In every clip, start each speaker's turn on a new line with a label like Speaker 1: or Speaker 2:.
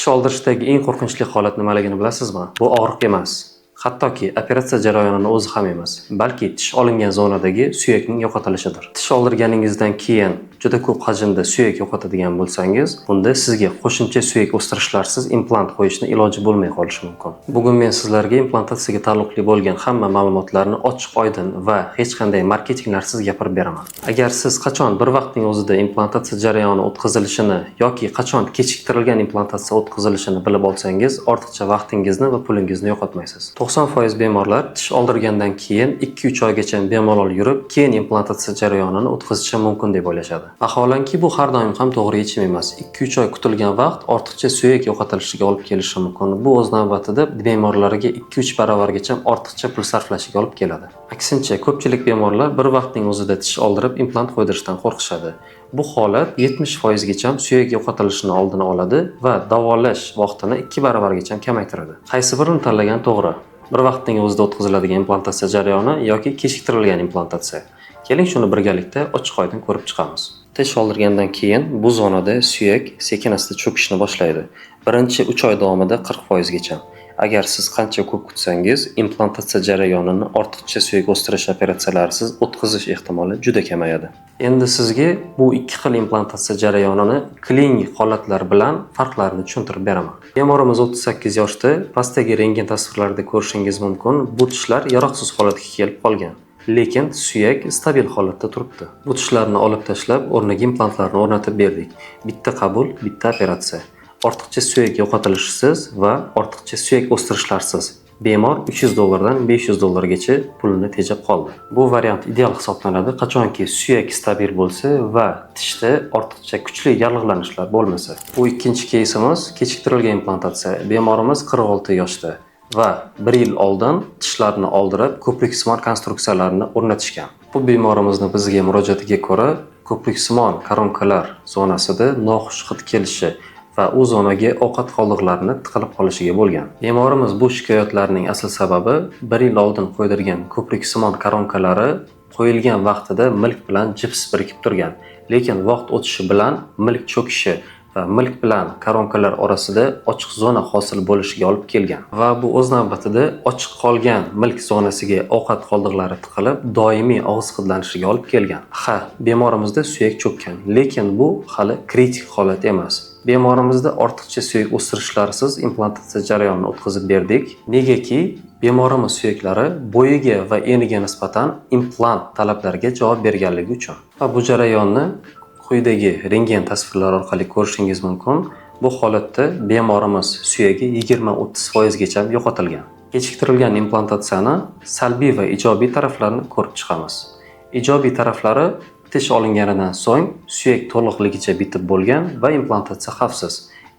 Speaker 1: Tish oldirishdagi eng qo'rqinchli holat nimaligini bilasizmi? Bu og'riq emas. Hattoki operatsiya jarayonini o'zi ham emas, balki tish olingan zonadagi suyakning yo'qotilishidir. Tish oldirganingizdan keyin juda ko'p hajmda suyak yo'qotadigan bo'lsangiz, bunda sizga qo'shimcha suyak o'stirishlarsiz implant qo'yishni iloji bo'lmay qolishi mumkin. Bugun men sizlarga implantatsiyaga taalluqli bo'lgan hamma ma'lumotlarni ochiq-oydin va hech qanday marketinglarsiz gapirib beraman. Agar siz qachon bir vaqtning o'zida implantatsiya jarayoni o'tkazilishini yoki qachon kechiktirilgan implantatsiya o'tkazilishini bilib olsangiz, ortiqcha vaqtingizni va pulingizni yo'qotmaysiz. 90% bemorlar tish oldirgandan keyin 2-3 oygacha bemalol yurib, keyin implantatsiya jarayonini o'tkazishi mumkin deb o'ylashadi. Vaholanki bu har doim ham to'g'ri yechim emas. 2-3 oy kutilgan vaqt ortiqcha suyak yo'qotilishiga olib kelishi mumkin. Bu o'z navbatida bemorlarga 2-3 baravargacha ortiqcha pul sarflashiga olib keladi. Aksincha, ko'pchilik bemorlar bir vaqtning o'zida tish oldirib implant qo'ydirishdan qo'rqishadi. Bu holat 70% gacha suyak yo'qotilishini oldini oladi va davolash vaqtini 2 baravargacha kamaytiradi. Qaysi birini tanlagan to'g'ri? Bir vaqtning o'zida o'tkaziladigan implantatsiya jarayoni yoki kechiktirilgan implantatsiya. Keling shuni birgalikda ochiq-oydin ko'rib chiqamiz. Tish oldirgandan keyin bu zonada suyak sekin-asta cho'kishni boshlaydi. Birinchi 3 oy davomida 40% gacha. Agar siz qancha ko'p kutsangiz, implantatsiya jarayonini ortiqcha suyak o'stirish operatsiyalarisiz o'tkazish ehtimoli juda kamayadi. Endi sizga bu ikki xil implantatsiya jarayonini klinik holatlar bilan farqlarini tushuntirib beraman. Bemorimiz 38 yoshda, pastdagi rentgen tasvirlarida ko'rishingiz mumkin, bu tishlar yaroqsiz holatga kelib qolgan. Lekin suyak stabil holatda turibdi. Bu tishlarni olib tashlab, o'rniga implantlarni o'rnatib berdik. Bitta qabul, bitta operatsiya. Ortiqcha suyak yo'qotilishisiz va ortiqcha suyak o'stirishlarsiz. Bemor $300 dan $500 pulini tejab qoldi. Bu variant ideal hisoblanadi qachonki suyak stabil bo'lsa va tishda ortiqcha kuchli yallig'lanishlar bo'lmasa. Bu ikkinchi keysimiz kechiktirilgan implantatsiya. Bemorimiz 46 yoshda va 1 yil oldin tishlarni oldirib, ko'priksimon konstruksiyalarni o'rnatishgan. Bu bemorimizni bizga murojaatiga ko'ra, ko'priksimon koronkalar zonasida noxush hid kelishi va u zonaga ovqat qoldiqlarini tiqilib qolishiga bo'lgan. Bemorimiz bu shikoyatlarning asl sababi 1 yil oldin qo'ydirgan ko'priksimon koronkalari qo'yilgan vaqtida milk bilan jips birikib turgan. Lekin vaqt o'tishi bilan milk cho'kishi va milk bilan koronkalar orasida ochiq zona hosil bo'lishiga olib kelgan. Va bu o'z navbatida ochiq qolgan milk zonasiga ovqat qoldiqlari tiqilib, doimiy og'iz hidlanishiga olib kelgan. Ha, bemorimizda suyak cho'kkan, lekin bu hali kritik holat emas. Bemorimizda ortiqcha suyak o'stirishlarsiz implantatsiya jarayonini o'tkazib berdik. Negaki, bemorimiz suyaklari bo'yiga va eniga nisbatan implant talablariga javob berganligi uchun. Va bu jarayonni quyidagi rentgen tasvirlar orqali ko'rishingiz mumkin. Bu holatda bemorimiz suyagi 20-30% gacha yo'qotilgan. Kechiktirilgan implantatsiyani salbiy va ijobiy taraflarini ko'rib chiqamiz. Ijobiy taraflari tish olinganidan so'ng suyak to'liqligicha bitib bo'lgan va implantatsiya xavfsiz.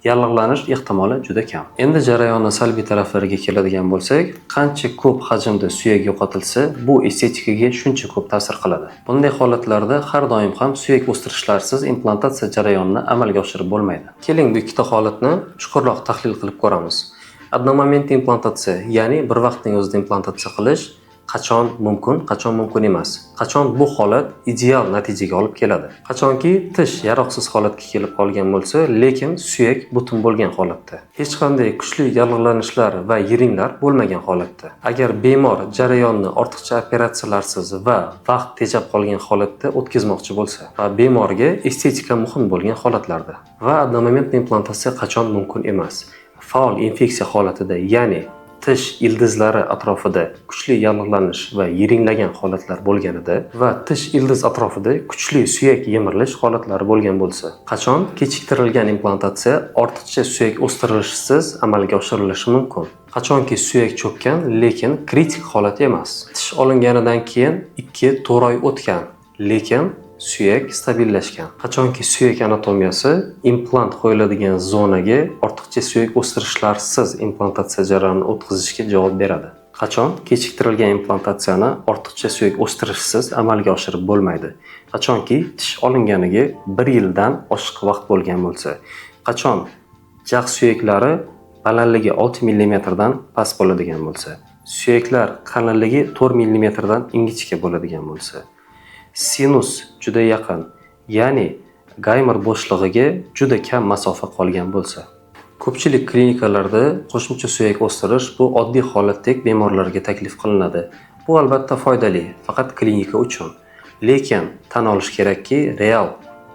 Speaker 1: Yallig'lanish ehtimoli juda kam. Endi jarayonning salbiy taraflariga keladigan bo'lsak, qancha ko'p hajmda suyak yo'qotilsa, bu estetikaga shuncha ko'p ta'sir qiladi. Bunday holatlarda har doim ham suyak o'stirishlarsiz implantatsiya jarayonini amalga oshirib bo'lmaydi. Keling bu ikkita holatni chuqurroq tahlil qilib ko'ramiz. Одномоментный implantatsiya, ya'ni bir vaqtning o'zida implantatsiya qilish qachon mumkin emas. Qachon bu holat ideal natijaga olib keladi. Qachonki tish yaroqsiz holatga kelib qolgan bo'lsa, lekin suyak butun bo'lgan holatda. Hech qanday kuchli yallig'lanishlar va yiringlar bo'lmagan holatda. Agar bemor jarayonni ortiqcha operatsiyalarsiz va vaqt tejab qolgan holatda o'tkazmoqchi bo'lsa va bemorga estetika muhim bo'lgan holatlarda. Va одномоментный implantatsiya qachon mumkin emas. Faol infeksiya holatida, ya'ni tish ildizlari atrofida kuchli yallig'lanish va yiringlagan holatlar bo'lganida va tish ildiz atrofida kuchli suyak yemirilish holatlari bo'lgan bo'lsa, qachon kechiktirilgan implantatsiya ortiqcha suyak o'stirilishisiz amalga oshirilishi mumkin. Qachonki suyak cho'kkan, lekin kritik holat emas. Tish olinganidan keyin 2-4 oy o'tgan, lekin suyak stabillashgan. Qachonki suyak anatomiyasi implant qo'yiladigan zonaga ortiqcha suyak o'stirishlarsiz implantatsiya jarayonini o'tkazishga javob beradi. Qachon kechiktirilgan implantatsiyani ortiqcha suyak o'stirishsiz amalga oshirib bo'lmaydi. Qachonki tish olinganiga 1 yildan oshiq vaqt bo'lgan bo'lsa. Qachon jag' suyaklari balandligi 6 mm dan past bo'ladigan bo'lsa. Suyaklar qalinligi 4 mm dan ingichka bo'ladigan bo'lsa. Sinus juda yaqin, ya'ni Gaymer bo'shlig'iga juda kam masofa qolgan bo'lsa. Ko'pchilik klinikalarda qo'shimcha suyak o'stirish bu oddiy holatdek bemorlarga taklif qilinadi. Bu albatta foydali, faqat klinika uchun. Lekin tan olish kerakki, real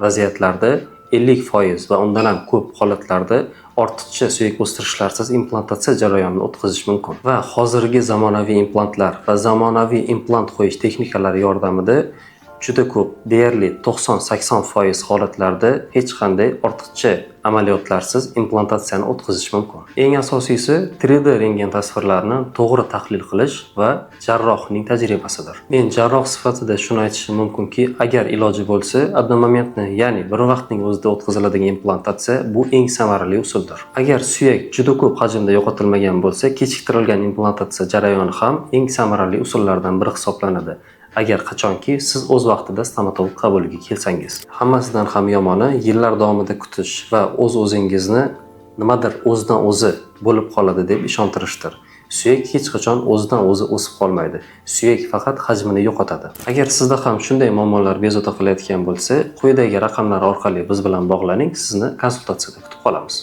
Speaker 1: vaziyatlarda 50% va undan ham ko'p holatlarda ortiqcha suyak o'stirishlarsiz implantatsiya jarayonini o'tkazish mumkin. Va hozirgi zamonaviy implantlar va zamonaviy implant qo'yish texnikalari yordamida juda ko'p, deyarli 90-80% holatlarda hech qanday ortiqcha amaliyotlarsiz implantatsiyani o'tkazish mumkin. Eng asosiysi 3D rentgen tasvirlarini to'g'ri tahlil qilish va jarrohning tajribasidir. Men jarroh sifatida shuni aytishim mumkinki, agar iloji bo'lsa, abdomomentni, ya'ni bir vaqtning o'zida o'tkaziladigan implantatsiya bu eng samarali usuldir. Agar suyak juda ko'p hajmda yo'qotilmagan bo'lsa, kechiktirilgan implantatsiya jarayoni ham eng samarali usullardan biri hisoblanadi. Agar qachonki siz o'z vaqtida stomatolog qabuliga kelsangiz. Hammasidan ham yomoni yillar davomida kutish va o'z-o'zingizni nimadir o'zidan o'zi bo'lib qoladi deb ishontirishdir. Suyak hech qachon o'zidan o'zi o'sib qolmaydi. Suyak faqat hajmini yo'qotadi. Agar sizda ham shunday muammolar bezovta qilayotgan bo'lsa, quyidagi raqamlar orqali biz bilan bog'laning, sizni konsultatsiyada kutib qolamiz.